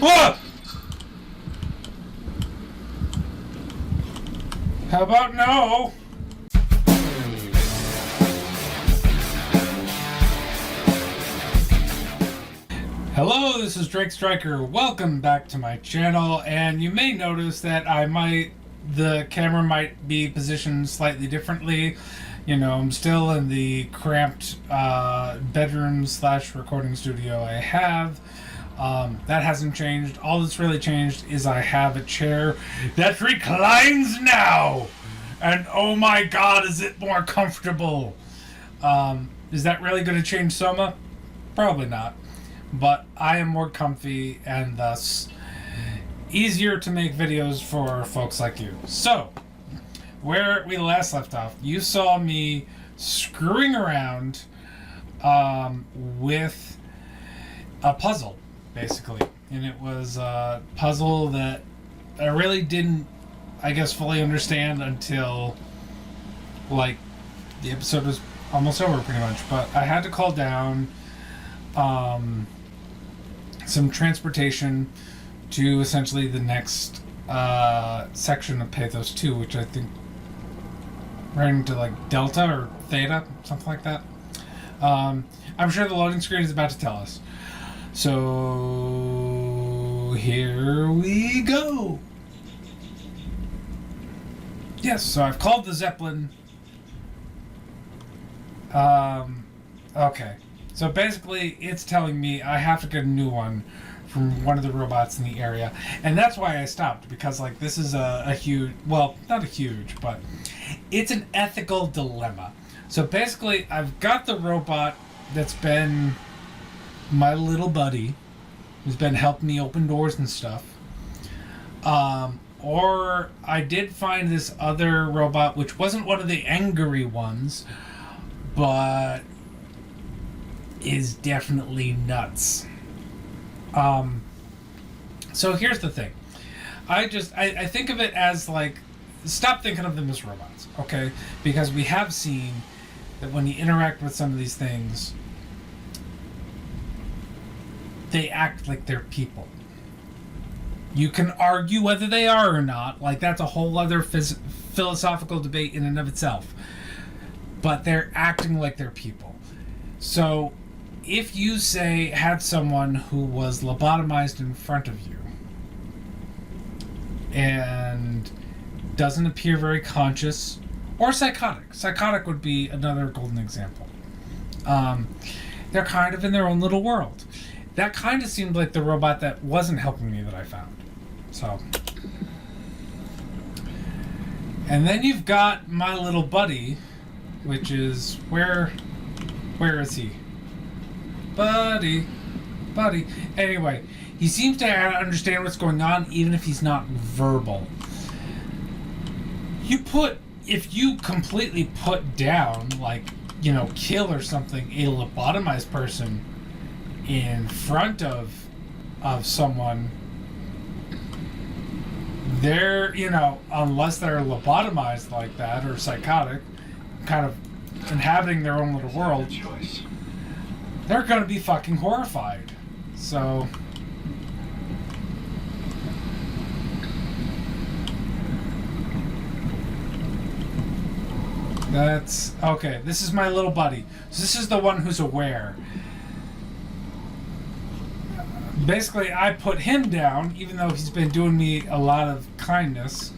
Ah! How about no? Hello, this is Drake Striker. Welcome back to my channel, and you may notice that the camera might be positioned slightly differently. You know, I'm still in the cramped bedroom / recording studio I have. That hasn't changed. All that's really changed is I have a chair that reclines now! And oh my god, is it more comfortable! Is that really going to change Soma? Probably not. But I am more comfy and thus easier to make videos for folks like you. So, where we last left off, you saw me screwing around with a puzzle, basically. And it was a puzzle that I really didn't, I guess, fully understand until, like, the episode was almost over, pretty much. But I had to call down some transportation to essentially the next section of Pathos-II, which I think ran into like Delta or Theta, something like that. I'm sure the loading screen is about to tell us. So here we go. Yes, so I've called the Zeppelin. Okay. So basically, it's telling me I have to get a new one from one of the robots in the area. And that's why I stopped, because like this is a huge, well, not a huge, but it's an ethical dilemma. So basically, I've got the robot that's been my little buddy, who's been helping me open doors and stuff. Or I did find this other robot, which wasn't one of the angry ones, but is definitely nuts. So here's the thing. I think of it as like, stop thinking of them as robots, okay? Because we have seen that when you interact with some of these things, they act like they're people. You can argue whether they are or not, like that's a whole other philosophical debate in and of itself. But they're acting like they're people. So if you had someone who was lobotomized in front of you and doesn't appear very conscious, or psychotic would be another golden example. They're kind of in their own little world. That kind of seemed like the robot that wasn't helping me that I found. So, and then you've got my little buddy, which is where is he? Buddy. Anyway, he seems to understand what's going on, even if he's not verbal. If you completely put down, like, you know, kill or something, a lobotomized person in front of someone, they're, you know, unless they're lobotomized like that or psychotic, kind of inhabiting their own little world, they're going to be fucking horrified. So that's okay. This is my little buddy. So this is the one who's aware. Basically, I put him down, even though he's been doing me a lot of kindness.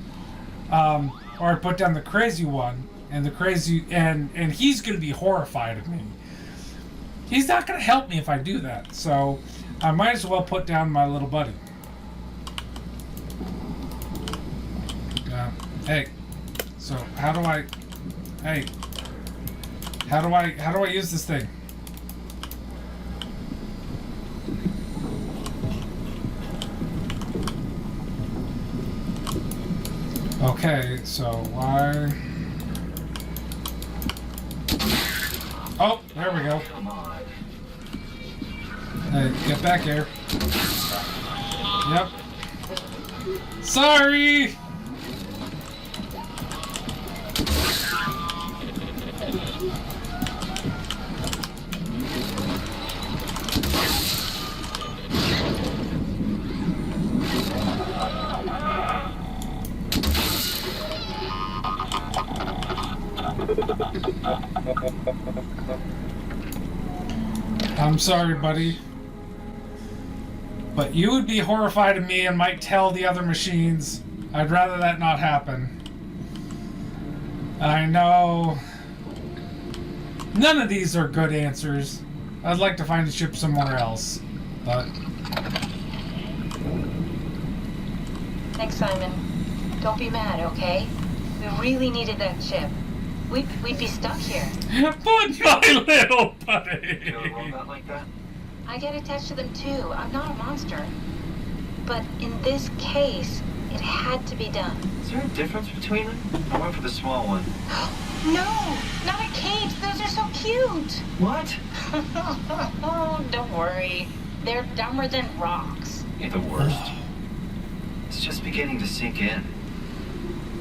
Or I put down the crazy one, and and he's going to be horrified of me. He's not going to help me if I do that, so I might as well put down my little buddy. Hey, so how do I use this thing? Okay, so why? Oh, there we go. Hey, get back here. Yep. Sorry! I'm sorry, buddy. But you would be horrified of me and might tell the other machines. I'd rather that not happen. I know. None of these are good answers. I'd like to find a ship somewhere else. But... Thanks, Simon. Don't be mad, okay? We really needed that ship. We'd be stuck here. But my little buddy! You know a robot like that? I get attached to them too. I'm not a monster. But in this case, it had to be done. Is there a difference between them? I went for the small one. No! Not a cage! Those are so cute! What? Oh, don't worry. They're dumber than rocks. You're the worst. It's just beginning to sink in.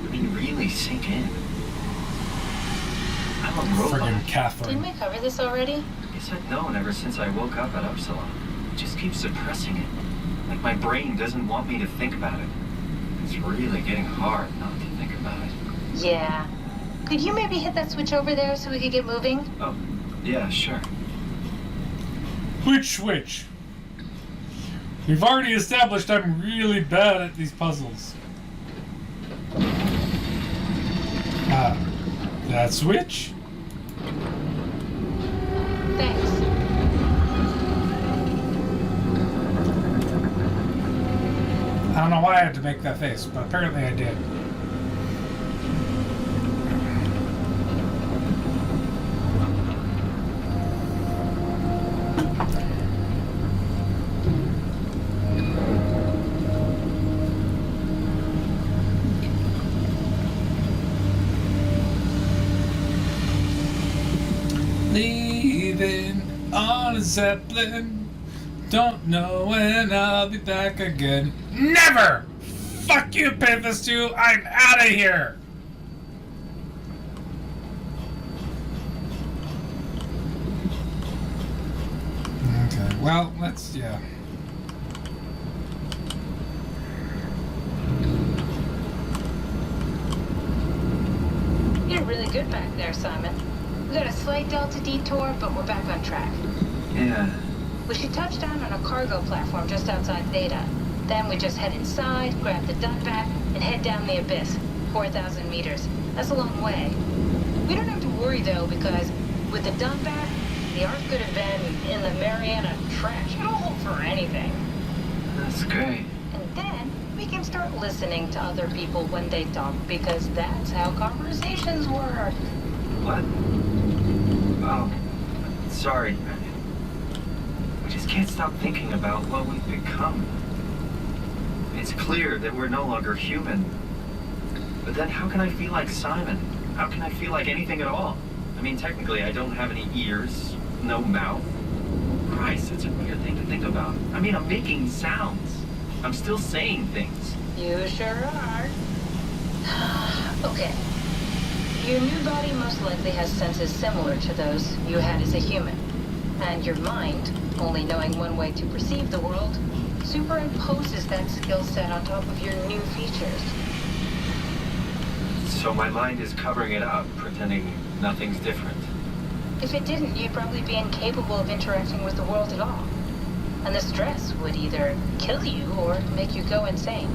I mean, really sink in. I'm a robot. Friggin' Catherine. Didn't we cover this already? Yes, I've known ever since I woke up at Upsilon. I just keep suppressing it. Like my brain doesn't want me to think about it. It's really getting hard not to think about it. Yeah. Could you maybe hit that switch over there so we could get moving? Oh, yeah, sure. Which switch? We've already established I'm really bad at these puzzles. That switch? Thanks. I don't know why I had to make that face, but apparently I did. Leaving on a Zeppelin. Don't know when I'll be back again. Never! Fuck you, Pathos-II. I'm out of here! Okay, well, let's, yeah. You're really good back there, Simon. We got a slight delta detour, but we're back on track. Yeah. We should touch down on a cargo platform just outside Theta. Then we just head inside, grab the dump bat, and head down the abyss. 4,000 meters. That's a long way. We don't have to worry, though, because with the dump bat, the Ark could have been in the Mariana trash. It'll hold for anything. That's great. And then we can start listening to other people when they talk, because that's how conversations work. What? Oh, sorry. I just can't stop thinking about what we've become. It's clear that we're no longer human. But then how can I feel like Simon? How can I feel like anything at all? I mean, technically, I don't have any ears, no mouth. Christ, it's a weird thing to think about. I mean, I'm making sounds. I'm still saying things. You sure are. Okay. Your new body most likely has senses similar to those you had as a human. And your mind, only knowing one way to perceive the world, superimposes that skill set on top of your new features. So my mind is covering it up, pretending nothing's different. If it didn't, you'd probably be incapable of interacting with the world at all. And the stress would either kill you or make you go insane.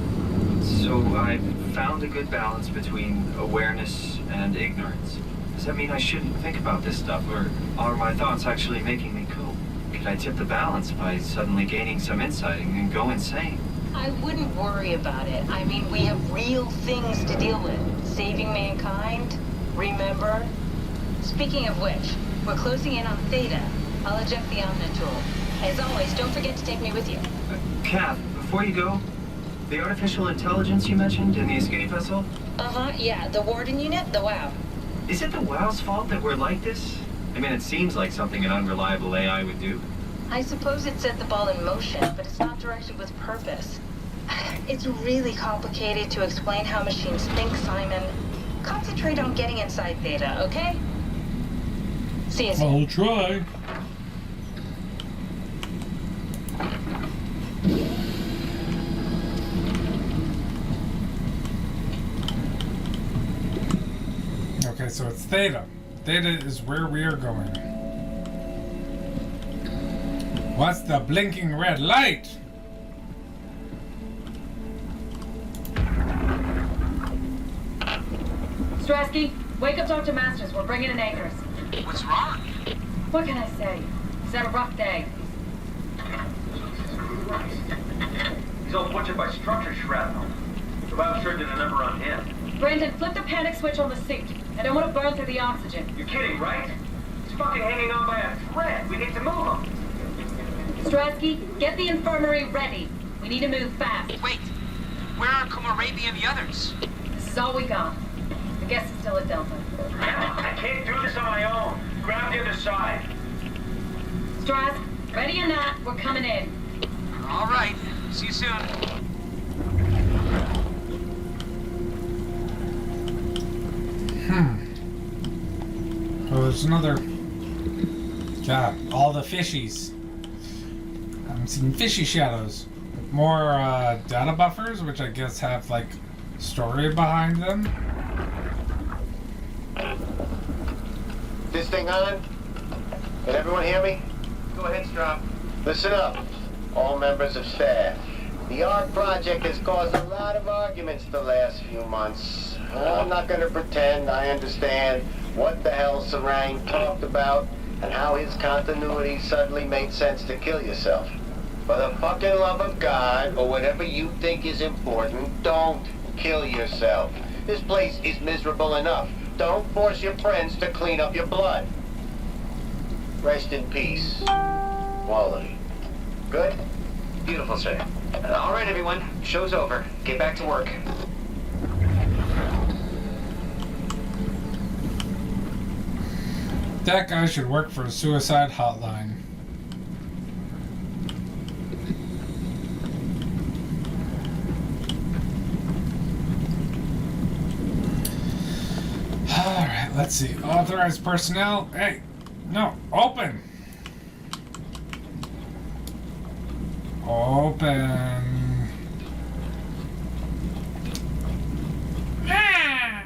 So I've found a good balance between awareness and ignorance. Does that mean I shouldn't think about this stuff, or are my thoughts actually making me cool? Could I tip the balance by suddenly gaining some insight and go insane? I wouldn't worry about it. I mean, we have real things to deal with. Saving mankind, remember? Speaking of which, we're closing in on Theta. I'll eject the Omnitool. As always, don't forget to take me with you. Kath, before you go, the artificial intelligence you mentioned in the escape vessel? Uh-huh, yeah, the Warden unit, the WOW. Is it the WOW's fault that we're like this? I mean, it seems like something an unreliable AI would do. I suppose it set the ball in motion, but it's not directed with purpose. It's really complicated to explain how machines think, Simon. Concentrate on getting inside Theta, okay? See you soon. I'll try. Okay, so it's Theta. Theta is where we are going. What's the blinking red light? Strasky, wake up Dr. Masters. We're bringing in anchors. What's wrong? What can I say? He's had a rough day. He's all butchered by structure shrapnel. The lab sure did a number on him. Brandon, flip the panic switch on the suit. I don't want to burn through the oxygen. You're kidding, right? He's fucking hanging on by a thread. We need to move him. Strasky, get the infirmary ready. We need to move fast. Wait, where are Komorabi and the others? This is all we got. I guess it's still at Delta. I can't do this on my own. Grab the other side. Strask, ready or not, we're coming in. All right, see you soon. Oh, there's another. God, all the fishies. I'm seeing fishy shadows. More data buffers, which I guess have like story behind them. This thing on? Can everyone hear me? Go ahead, Strom. Listen up, all members of staff. The ARC project has caused a lot of arguments the last few months. I'm not going to pretend I understand what the hell Sarang talked about and how his continuity suddenly made sense to kill yourself. For the fucking love of God, or whatever you think is important, don't kill yourself. This place is miserable enough. Don't force your friends to clean up your blood. Rest in peace. Quality. Good? Beautiful, sir. All right, everyone. Show's over. Get back to work. That guy should work for a suicide hotline. Alright, let's see. Authorized personnel. Hey, no, open. Open. Ah!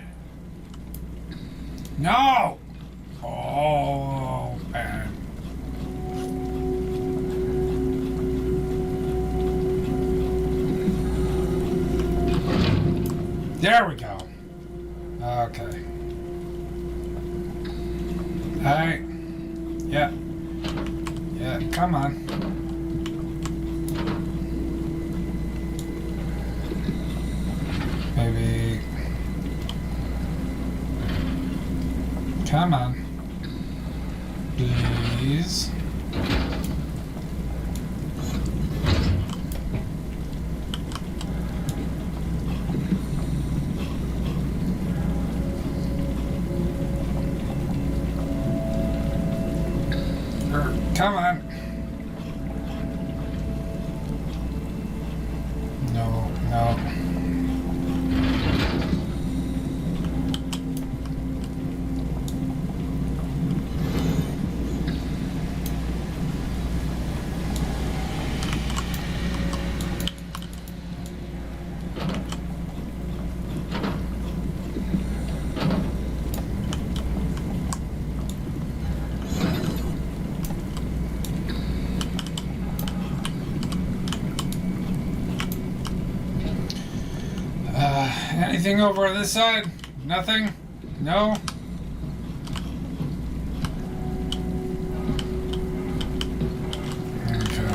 No! Open. There we go. Okay. Alright. Yeah. Yeah, come on. Maybe. Come on. Please. Come on. No, no. Anything over on this side? Nothing? No? Okay.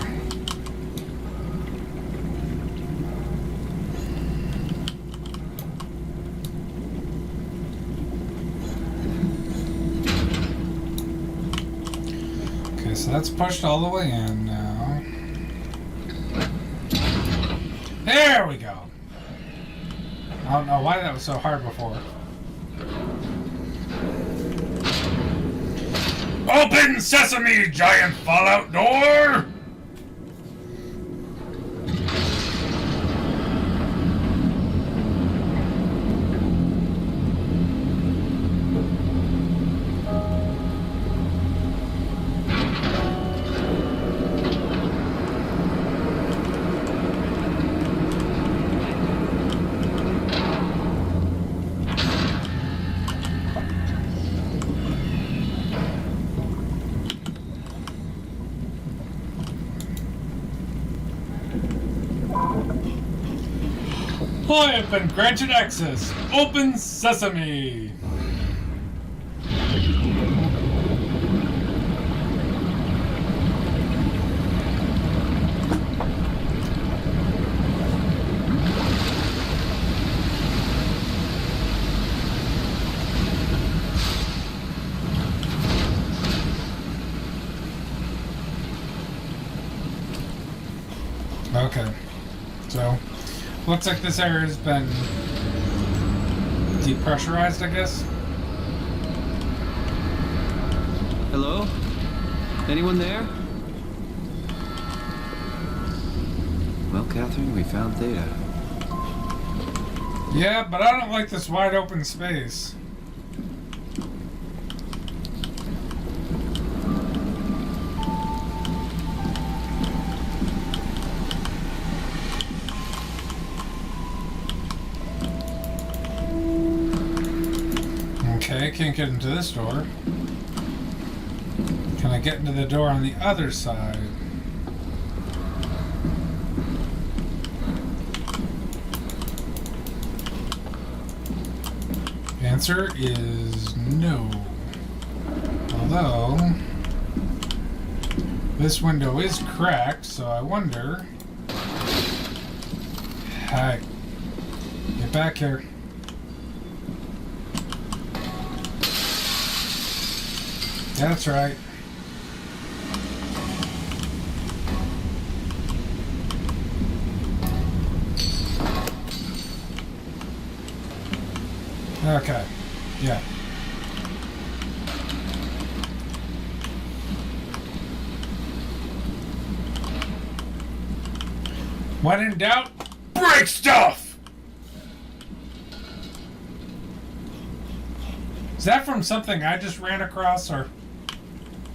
Okay, so that's pushed all the way in now. There we go. I don't know why that was so hard before. Open sesame, giant fallout door! I have been granted access. Open sesame. Okay, so looks like this area has been depressurized, I guess. Hello? Anyone there? Well, Catherine, we found Theta. Yeah, but I don't like this wide open space. Okay, can't get into this door. Can I get into the door on the other side? Answer is no. Although, this window is cracked, so I wonder... Hi. Get back here. That's right. Okay. Yeah. When in doubt, break stuff! Is that from something I just ran across, or...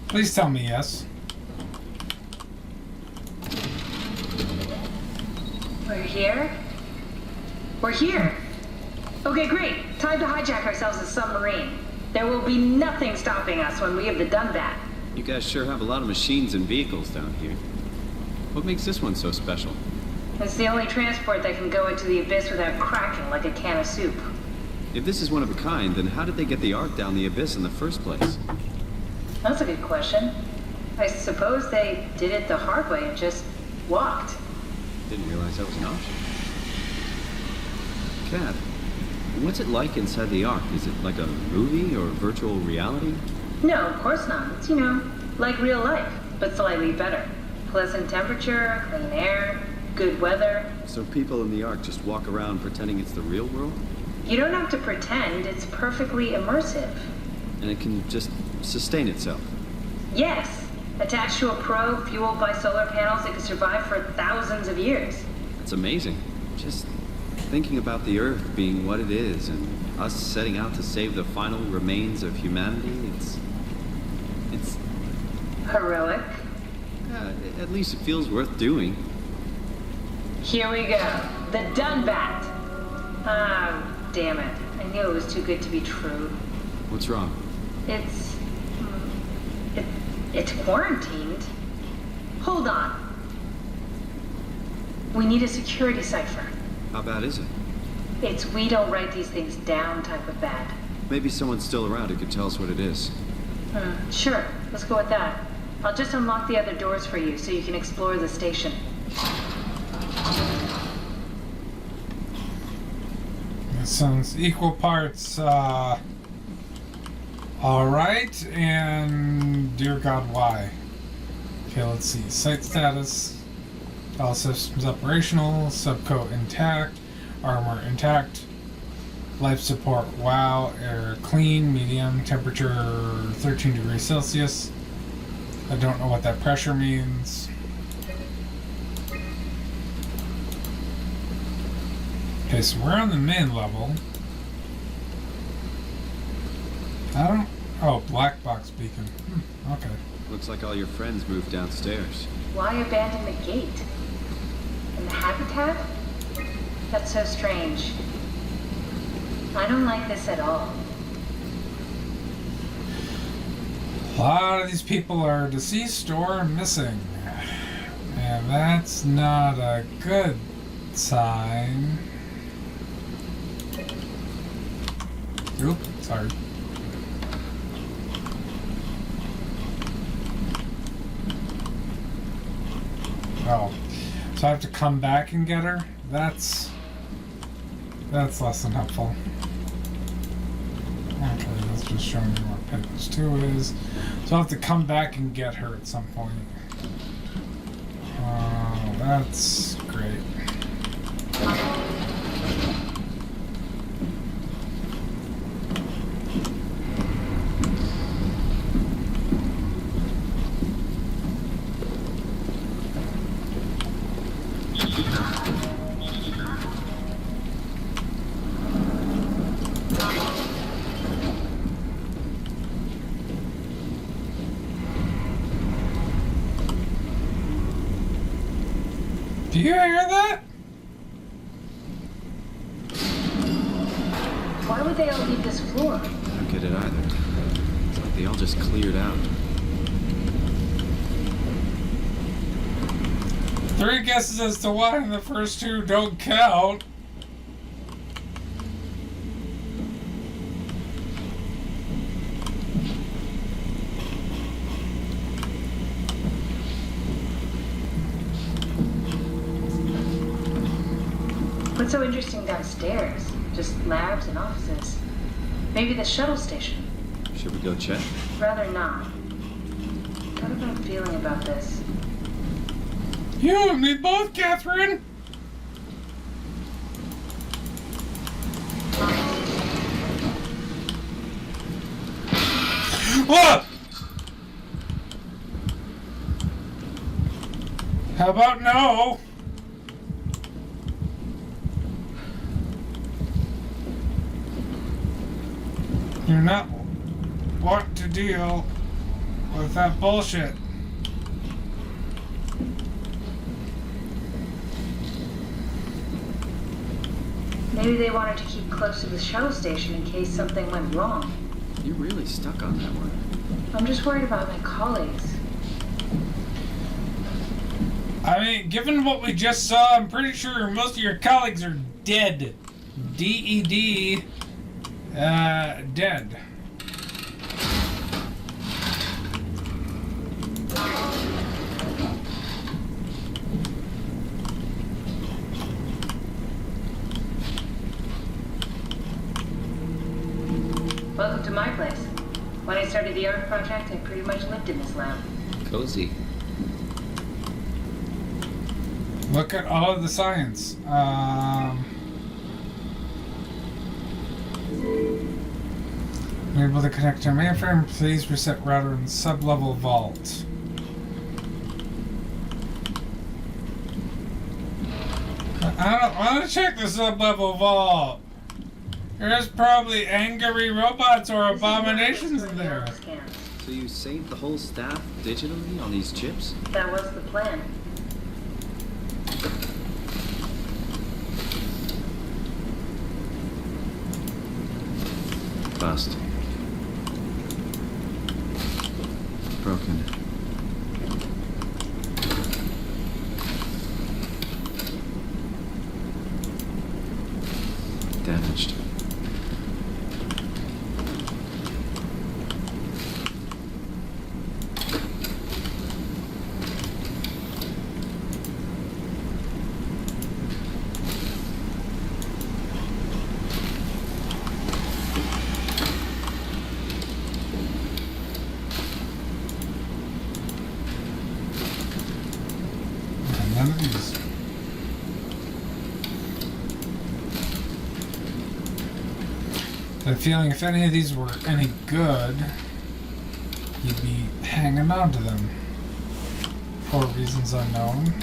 Please tell me yes. We're here? We're here! Okay, great. Time to hijack ourselves a submarine. There will be nothing stopping us when we have done that. You guys sure have a lot of machines and vehicles down here. What makes this one so special? It's the only transport that can go into the abyss without cracking like a can of soup. If this is one of a kind, then how did they get the Ark down the abyss in the first place? That's a good question. I suppose they did it the hard way and just walked. Didn't realize that was an option. Cat, what's it like inside the Ark? Is it like a movie or virtual reality? No, of course not. It's, like real life, but slightly better. Pleasant temperature, clean air, good weather. So people in the Ark just walk around pretending it's the real world? You don't have to pretend, it's perfectly immersive. And it can just sustain itself? Yes. Attached to a probe fueled by solar panels, it can survive for thousands of years. That's amazing. Just thinking about the Earth being what it is and us setting out to save the final remains of humanity, it's Heroic. at least it feels worth doing. Here we go. The Dunbat. Ah, damn it. I knew it was too good to be true. What's wrong? It's quarantined. Hold on. We need a security cipher. How bad is it? It's we don't write these things down type of bad. Maybe someone's still around who could tell us what it is. Sure, let's go with that. I'll just unlock the other doors for you so you can explore the station. That sounds equal parts, alright, and dear God, why? Okay, let's see. Site status. All systems operational. Subcoat intact. Armor intact. Life support, wow. Air clean. Medium. Temperature 13 degrees Celsius. I don't know what that pressure means. Okay, so we're on the main level. Oh, black box beacon. Okay. Looks like all your friends moved downstairs. Why abandon the gate? And the habitat? That's so strange. I don't like this at all. A lot of these people are deceased or missing. And that's not a good sign. Oop, sorry. Oh. So I have to come back and get her? That's less than helpful. Okay, that's just showing me what Pathos-II is. So I'll have to come back and get her at some point. Oh, that's great. Do you hear that? Why would they all leave this floor? I don't get it either. It's like they all just cleared out. 3 guesses as to why the first 2 don't count. What's so interesting downstairs? Just labs and offices. Maybe the shuttle station. Should we go check? Rather not. Got a bad feeling about this. You and me both, Catherine! What? How about no? You're not want to deal with that bullshit. Maybe they wanted to keep close to the shuttle station in case something went wrong. You're really stuck on that one. I'm just worried about my colleagues. I mean, given what we just saw, I'm pretty sure most of your colleagues are dead. D-E-D. Dead. Welcome to my place. When I started the art project, I pretty much lived in this lab. Cozy. Look at all of the science. You're able to connect to mainframe. Please reset router in sub-level vault. I want to check the sub-level vault. There's probably angry robots or abominations in there. So you saved the whole staff digitally on these chips? That was the plan. Bust. Broken. Damaged. None of these. The feeling if any of these were any good, you'd be hanging on to them for reasons unknown.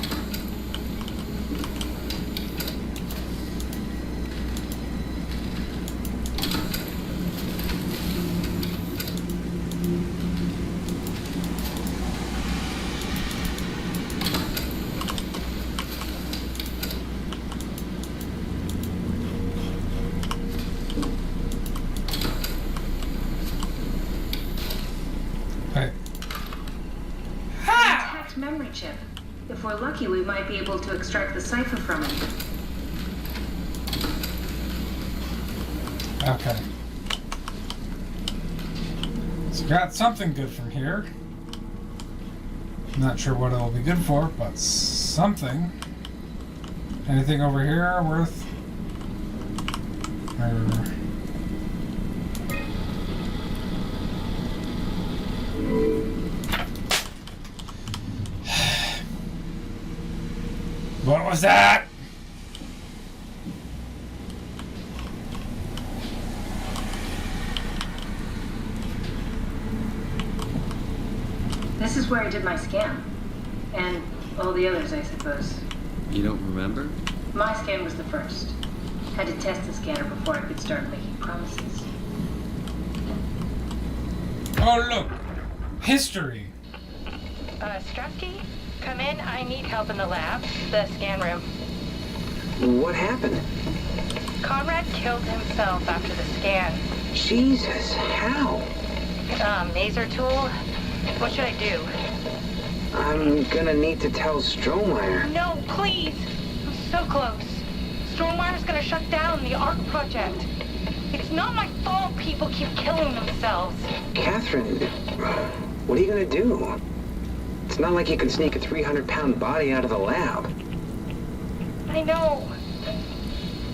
Intact memory chip. If we're lucky, we might be able to extract the cipher from it. Okay. So got something good from here. Not sure what it'll be good for, but something. Anything over here worth? What was that? This is where I did my scan. And all the others, I suppose. You don't remember? My scan was the first. Had to test the scanner before I could start making promises. Oh, look. History. Strupke, come in. I need help in the lab, the scan room. What happened? Conrad killed himself after the scan. Jesus, how? Maser tool. What should I do? I'm gonna need to tell Strohmeyer. No, please. I'm so close. Strohmeyer's gonna shut down the ARC project. It's not my fault people keep killing themselves. Catherine, what are you gonna do? It's not like you can sneak a 300-pound body out of the lab. I know.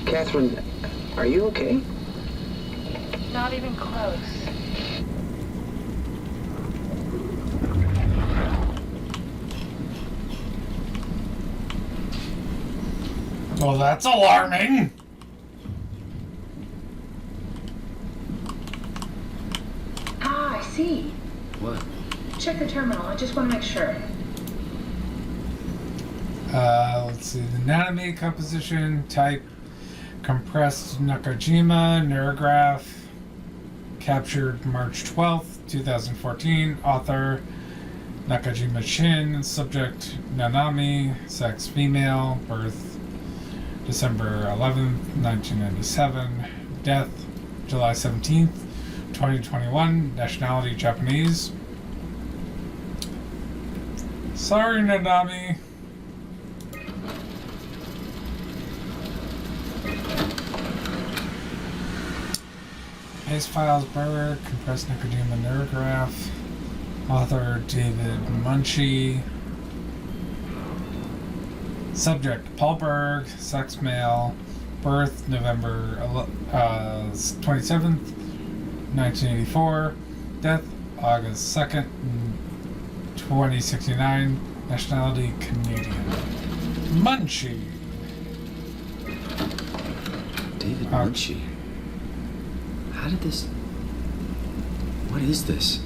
Catherine, are you okay? Not even close. Well, that's alarming. Ah, I see. What? Check the terminal. I just want to make sure. Let's see. The anatomy, composition, type, compressed Nakajima, neurograph, captured March 12th, 2014, author, Nakajima Shin, subject, Nanami, sex, female, birth, December 11th, 1997, death, July 17th, 2021, nationality, Japanese. Sorry, Nanami. Case files, Berg, compressed Nakajima neurograph, author David Munchie, subject Paul Berg, sex male, birth November 27th, 1984, death August 2nd, 2069, nationality Canadian. Munchie. David Munchie. How did this... What is this?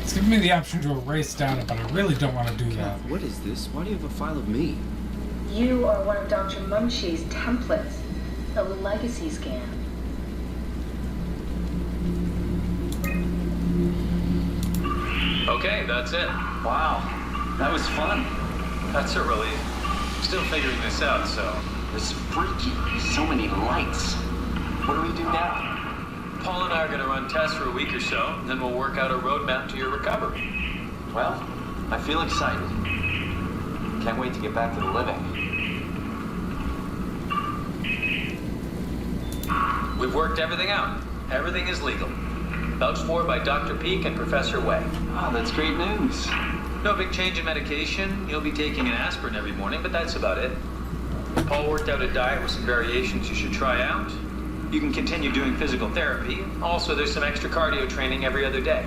It's giving me the option to erase data, but I really don't want to do that. What is this? Why do you have a file of me? You are one of Dr. Munchie's templates. A legacy scan. Okay, that's it. Wow, that was fun. That's a relief. Still figuring this out, so. This is freaky. So many lights. What do we do now? Paul and I are going to run tests for a week or so, and then we'll work out a roadmap to your recovery. Well, I feel excited. Can't wait to get back to the living. We've worked everything out. Everything is legal. Vouched for by Dr. Peak and Professor Way. Oh, that's great news. No big change in medication. You'll be taking an aspirin every morning, but that's about it. Paul worked out a diet with some variations you should try out. You can continue doing physical therapy. Also, there's some extra cardio training every other day.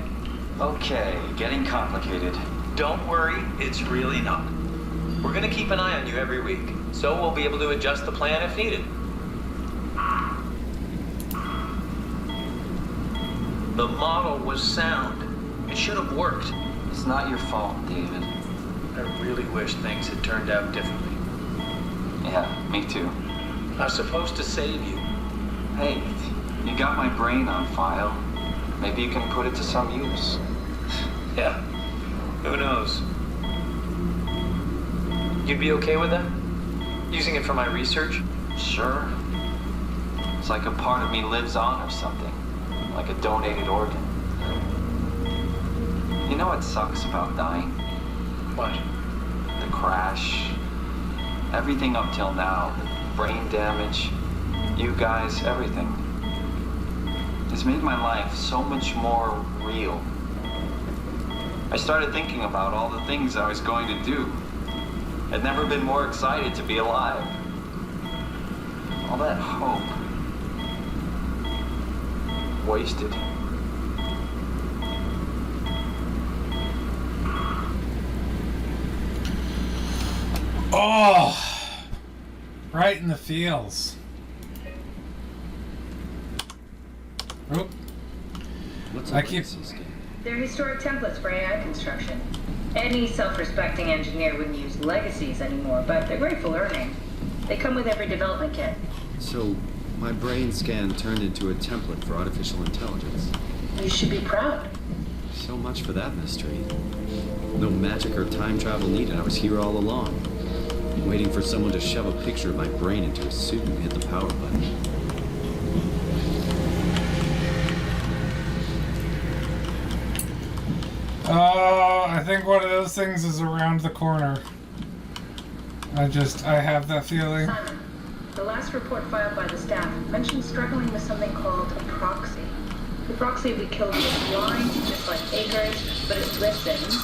Okay, getting complicated. Don't worry, it's really not. We're going to keep an eye on you every week, so we'll be able to adjust the plan if needed. The model was sound. It should have worked. It's not your fault, David. I really wish things had turned out differently. Yeah, me too. I was supposed to save you. Hey, you got my brain on file. Maybe you can put it to some use. Yeah, who knows? You'd be okay with that? Using it for my research? Sure. It's like a part of me lives on or something. Like a donated organ. You know what sucks about dying? What? The crash. Everything up till now, the brain damage, you guys, everything. It's made my life so much more real. I started thinking about all the things I was going to do. I'd never been more excited to be alive. All that hope. Wasted. Oh, right in the feels. Oop. What's I a keep- legacy scan? They're historic templates for AI construction. Any self-respecting engineer wouldn't use legacies anymore, but they're great for learning. They come with every development kit. So, my brain scan turned into a template for artificial intelligence. You should be proud. So much for that mystery. No magic or time travel needed. I was here all along, waiting for someone to shove a picture of my brain into a suit and hit the power button. Oh, I think one of those things is around the corner. I have that feeling. Simon, the last report filed by the staff mentioned struggling with something called a proxy. The proxy we killed was blind, just like Akers, but it listens.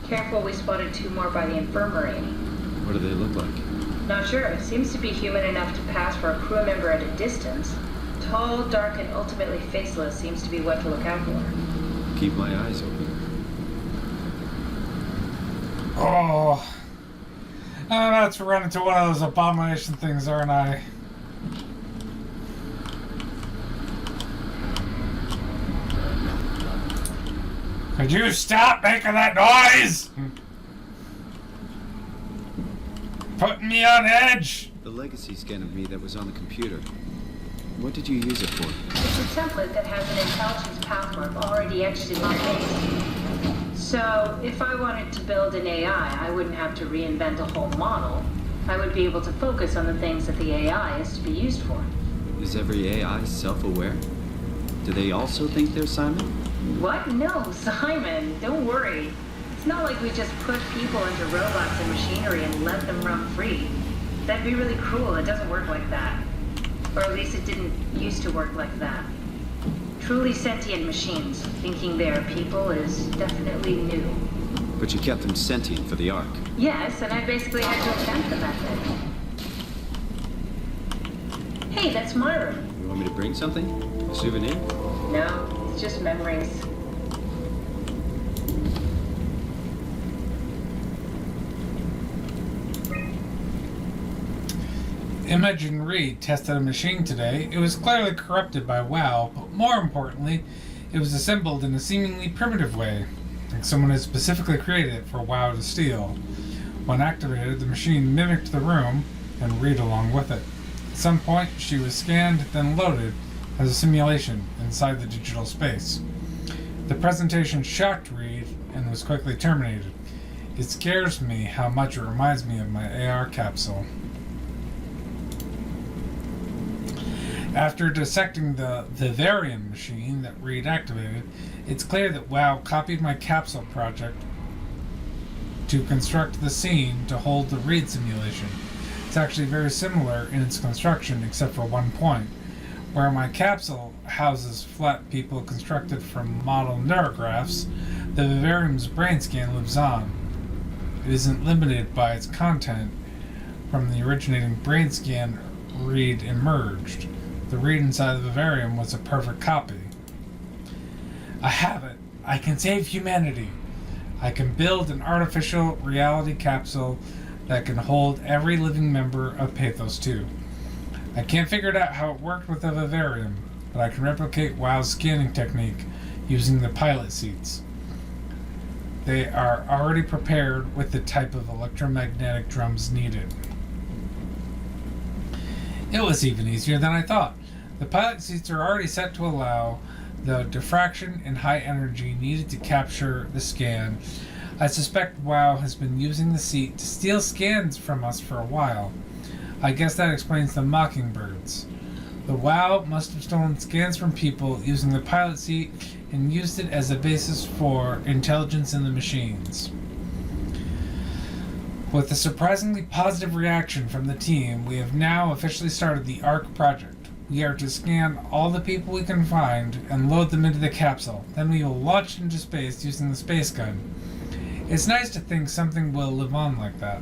Careful, we spotted 2 more by the infirmary. What do they look like? Not sure. It seems to be human enough to pass for a crew member at a distance. Tall, dark, and ultimately faceless seems to be what to look out for. Keep my eyes open. Oh, I'm about to run into one of those abomination things, aren't I? Could you stop making that noise? Putting me on edge. The legacy scan of me that was on the computer. What did you use it for? It's a template that has an intelligence pathmark already etched in my base. So, if I wanted to build an AI, I wouldn't have to reinvent a whole model. I would be able to focus on the things that the AI is to be used for. Is every AI self-aware? Do they also think they're Simon? What? No, Simon, don't worry. It's not like we just put people into robots and machinery and let them run free. That'd be really cruel. It doesn't work like that. Or at least it didn't used to work like that. Truly sentient machines thinking they are people is definitely new. But you kept them sentient for the Ark. Yes, and I basically had to invent the method. Hey, that's my room. You want me to bring something? A souvenir? No, it's just memories. Imogen Reed tested a machine today. It was clearly corrupted by WoW, but more importantly, it was assembled in a seemingly primitive way, like someone had specifically created it for WoW to steal. When activated, the machine mimicked the room, and Reed along with it. At some point, she was scanned, then loaded as a simulation inside the digital space. The presentation shocked Reed and was quickly terminated. It scares me how much it reminds me of my AR capsule. After dissecting the Vivarium machine that Reed activated, it's clear that WoW copied my capsule project to construct the scene to hold the Reed simulation. It's actually very similar in its construction except for one point. Where my capsule houses flat people constructed from model neurographs, the Vivarium's brain scan lives on. It isn't limited by its content. From the originating brain scan, Reed emerged. The Reed inside the Vivarium was a perfect copy. I have it. I can save humanity. I can build an artificial reality capsule that can hold every living member of Pathos-II. I can't figure out how it worked with the Vivarium, but I can replicate WoW's scanning technique using the pilot seats. They are already prepared with the type of electromagnetic drums needed. It was even easier than I thought. The pilot seats are already set to allow the diffraction and high energy needed to capture the scan. I suspect WoW has been using the seat to steal scans from us for a while. I guess that explains the mockingbirds. The WoW must have stolen scans from people using the pilot seat and used it as a basis for intelligence in the machines. With a surprisingly positive reaction from the team, we have now officially started the ARC project. We are to scan all the people we can find and load them into the capsule. Then we will launch into space using the space gun. It's nice to think something will live on like that.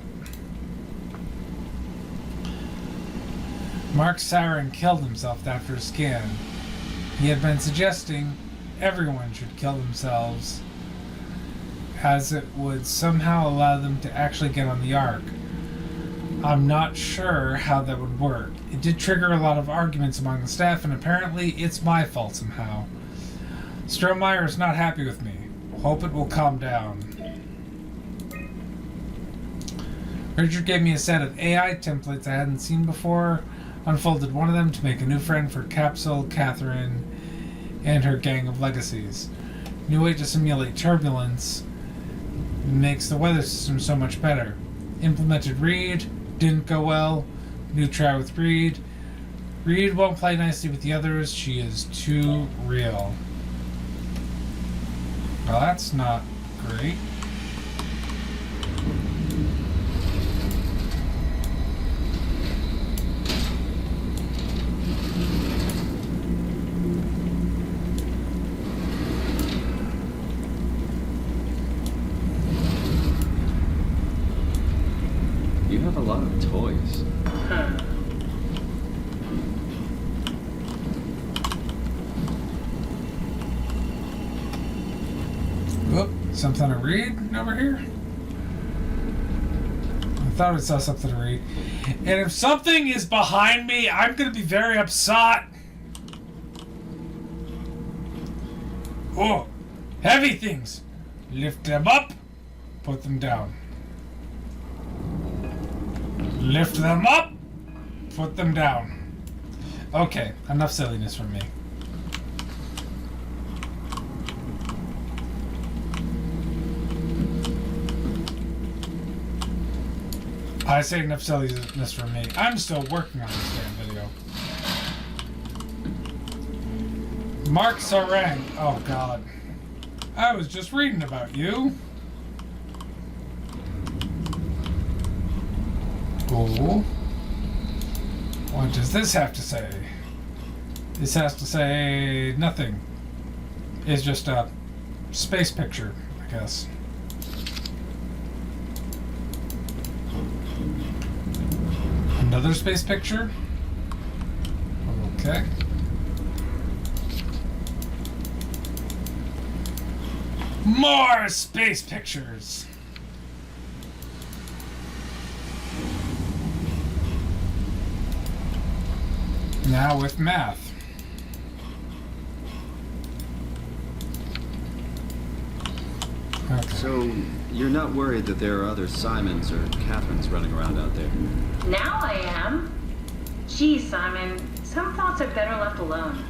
Mark Siren killed himself after a scan. He had been suggesting everyone should kill themselves, as it would somehow allow them to actually get on the Ark. I'm not sure how that would work. It did trigger a lot of arguments among the staff, and apparently it's my fault somehow. Strohmeyer is not happy with me. Hope it will calm down. Richard gave me a set of AI templates I hadn't seen before, unfolded one of them to make a new friend for Capsule, Catherine, and her gang of legacies. New way to simulate turbulence makes the weather system so much better. Implemented Reed, didn't go well. New try with Reed. Reed won't play nicely with the others, she is too real. Well, that's not great. You have a lot of toys. Whoop, something to read over here? I thought I saw something to read. And if something is behind me, I'm going to be very upset. Oh, heavy things. Lift them up, put them down. Lift them up, put them down. Okay, enough silliness from me. I say enough silliness from me. I'm still working on this damn video. Mark Sarang. Oh god. I was just reading about you. Cool. What does this have to say? This has to say nothing. It's just a space picture, I guess. Another space picture? Okay. More space pictures! Now with math. Okay. So, you're not worried that there are other Simons or Catherines running around out there? Now I am. Gee, Simon, some thoughts are better left alone.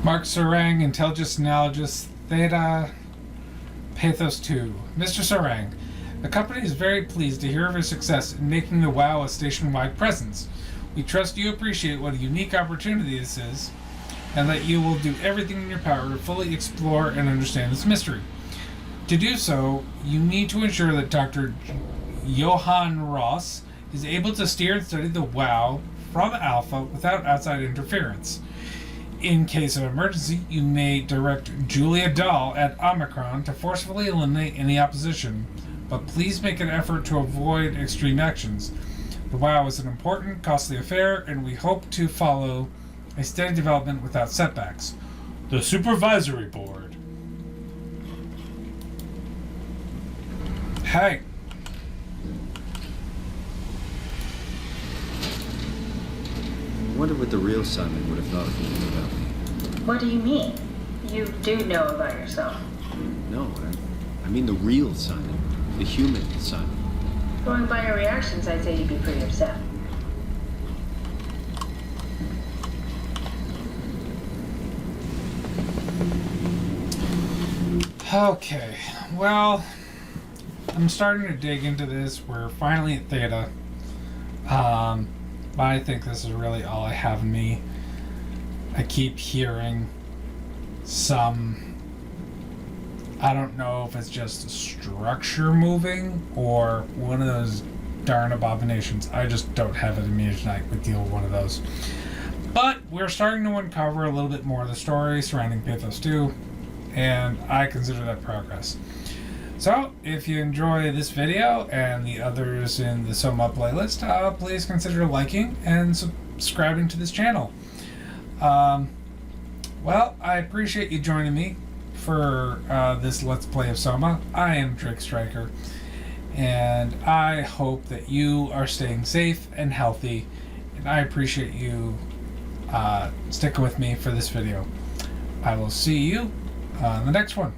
Mark Sarang, Intelligence Analogist, Theta, Pathos-II. Mr. Sarang, the company is very pleased to hear of your success in making the WoW a station-wide presence. We trust you appreciate what a unique opportunity this is, and that you will do everything in your power to fully explore and understand this mystery. To do so, you need to ensure that Dr. Johann Ross is able to steer and study the WoW from Alpha without outside interference. In case of emergency, you may direct Julia Dahl at Omicron to forcefully eliminate any opposition, but please make an effort to avoid extreme actions. The WoW is an important, costly affair, and we hope to follow a steady development without setbacks. The Supervisory Board. Hey. I wonder what the real Simon would have thought of me about me. What do you mean? You do know about yourself. No, I mean the real Simon. The human Simon. Going by your reactions, I'd say you'd be pretty upset. Okay, well, I'm starting to dig into this. We're finally at Theta. But I think this is really all I have in me. I keep hearing some, I don't know if it's just a structure moving or one of those darn abominations. I just don't have it in me tonight to deal with one of those. But we're starting to uncover a little bit more of the story surrounding Pathos-II, and I consider that progress. So, if you enjoy this video and the others in the Soma playlist, please consider liking and subscribing to this channel. Well, I appreciate you joining me for this Let's Play of Soma. I am Drake Striker, and I hope that you are staying safe and healthy, and I appreciate you sticking with me for this video. I will see you on the next one.